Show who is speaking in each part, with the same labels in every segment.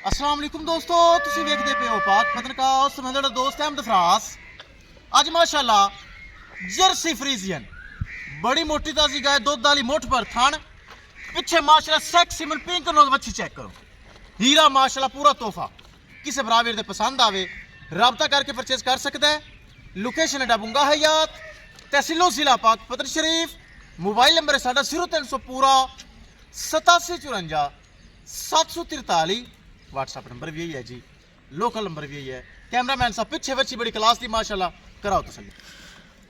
Speaker 1: अस्सलाम वालेकुम दोस्तों, तुसीं वेखदे पे हो पाक पत्रकार समझदा दोस्त अहमद फरास। अज माशाल्लाह जर्सी फ्रीजियन बड़ी मोटी ताजी गाय, दुध वाली मुठ पर थन, पिछे माशाल्लाह सेक्सी मन पिंक नोज वच्छी चेक करो, हीरा माशाल्लाह पूरा तोहफा। किसे बराबर दे पसंद आवे राबता करके परचेज कर सकता है। लोकेशन है डाबुंगा हयात, तहसीलो जिला पाक पत्र शरीफ। मोबाइल नंबर है साडा 0300 पूरा 8754 743। व्हाट्सअप नंबर भी यही है जी, लोकल नंबर भी यही है। कैमरामैन साहब पिछे बच्ची बड़ी क्लास दी माशाल्लाह, कराओ तसल्ली।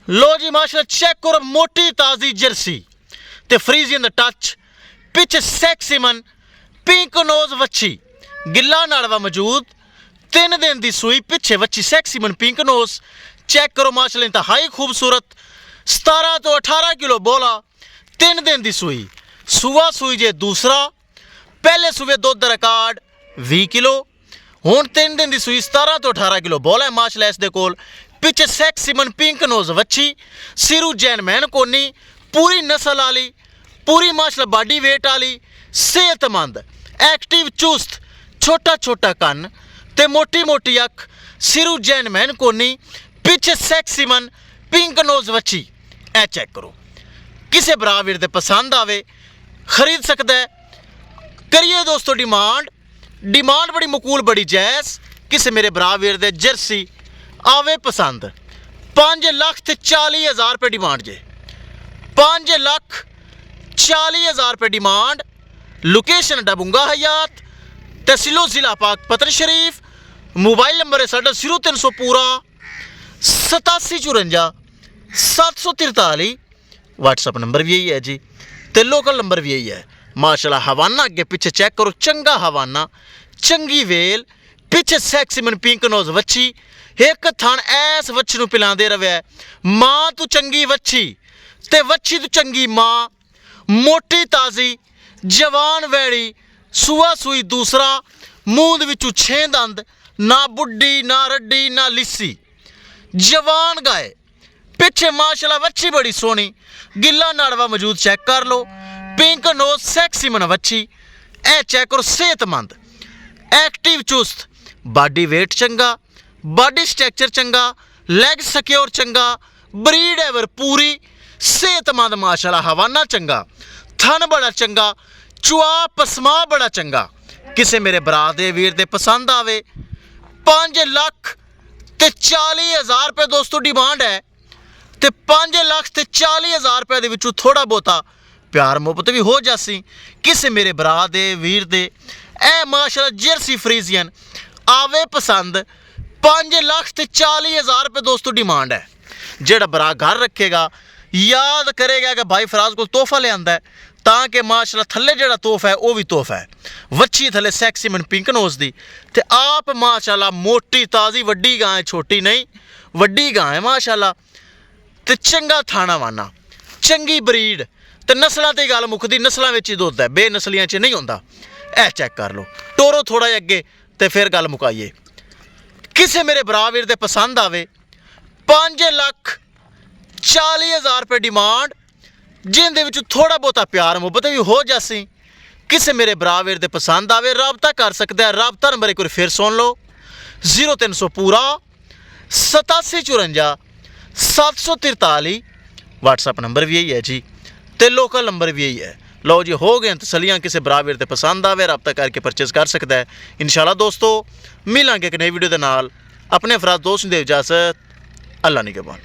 Speaker 1: लो जी माशाल्लाह चेक करो, मोटी ताजी जर्सी ते फ्रीजियन दा टच, पिछे सेक्सी मन पिंक नोज वच्छी, गिल्ला नाड़वा मौजूद, 3 दिन दी सूई, पिछे वच्छी सेक्सी मन पिंक नोज चेक करो माशाल्लाह इंतहाई खूबसूरत। 17 तो 18 किलो बोला, 3 दिन दी सूई, सुआ सूई जे दूसरा, पहले सूबे दुध दा रिकॉर्ड 20 किलो, हुण 3 दिन दी सूई 17 तो 18 किलो बोला है माशाल्लाह। इस दे कोल पिछे सेक्सी मन पिंक नोज वच्छी, सिरू जैन मैन कोनी, पूरी नस्ल वाली, पूरी माशाल्लाह बॉडी वेट वाली, सेहतमंद एक्टिव चुस्त, छोटा छोटा कन ते मोटी मोटी अख, सिरू जैन मैन कोनी, पिछे सेक्सी मन पिंक नोज वच्छी। ए चेक करो, किसे बराबर दे पसंद आवे खरीद सकता है। करिए दोस्तों डिमांड बड़ी मकूल बड़ी जायज़। किसे मेरे बराबर दे जर्सी आवे पसंद, 5,40,000 रुपये डिमांड जे, 5,40,000 रुपये डिमांड। लोकेशन डाबुंगा हयात, तहसीलो जिला पाक पत्र शरीफ। मोबाइल नंबर है साडा 0300 पूरा 8754 743। व्हाट्सअप नंबर भी यही है जी, तो लोकल नंबर भी यही है माशाल्लाह। हवाना अगे पिछे चेक करो, चंगा हवाना, चंगी वेल, पिछे सेक्सी मन पिंक नोज वच्छी, एक थन ऐस वच्छी नूं पिलांदे रवे। मां तू चंगी वच्छी ते वच्छी तू चंगी मां, मोटी ताजी जवान वैड़ी, सुआ सूई दूसरा, मूंद विचू 6 दंद, ना बुड्ढी ना रड्डी ना लिस्सी, जवान गाय, पिछे माशाल्लाह वच्छी बड़ी सोहनी, गिल्ला नाड़वा मौजूद चेक कर लो, पिंक नोज सेक्सी मन वच्छी। ए चेक करो, सेहतमंद एक्टिव चुस्त, बॉडी वेट चंगा, बॉडी स्ट्रक्चर चंगा, लैग सिक्योर चंगा, ब्रीड एवर पूरी, सेहतमंद माशाल्लाह। हवाना चंगा, थन बड़ा चंगा, चुआ पसमा बड़ा चंगा। किसे मेरे भरा दे वीर दे पसंद आवे 5,40,000 रुपये दोस्तों डिमांड है, तो 5,40,000 रुपये दे विचों थोड़ा बहुता प्यार मुहब्बत भी हो जासी। किसे मेरे भरा दे वीर दे ए माशाल्लाह जर्सी फ्रीजियन आवे पसंद, 5,40,000 रुपये दोस्तों डिमांड है। जेड़ा भरा घर रखेगा याद करेगा कि भाई फराज को तोहफा ले आंदा है, ताकि माशाल्लाह थल्ले जेड़ा तोहफा है वो भी तोहफा है। वच्छी थल्ले सेक्सी मन पिंक नोज दी, ते आप माशाल्लाह मोटी ताज़ी वड्डी गां है, छोटी नहीं वड्डी गां है माशाल्लाह, ते चंगा थाना वाना, चंगी ब्रीड, तो नस्लों की गल मुकदी, नस्लों में ही दुध है, बेनसलियां च नहीं होंदा। ए चेक कर लो, टोरो थोड़ा जिहा अगे तो फिर गल मुकाइए। किसे मेरे बराबर दे पसंद आवे 5,40,000 रुपये डिमांड, जिंदे विच थोड़ा बहुता प्यार मुहब्बत भी हो जासी। किसे मेरे बराबर दे पसंद आवे राबता कर सकता है। राबता नंबर एक बार फिर सुन लो, 0300 पूरा 8754 743। व्हाट्सअप नंबर भी यही है जी, तो लोकल नंबर भी यही है। लो जी हो गए तसलियाँ, किसे बराबर ते पसंद आवे राबता करके परचेज कर सकता है। इंशाल्लाह दोस्तों मिलांगे एक नई वीडियो के नाल। अपने अफराद दोस्त दे इजाज़त, अल्लाह निगहबान।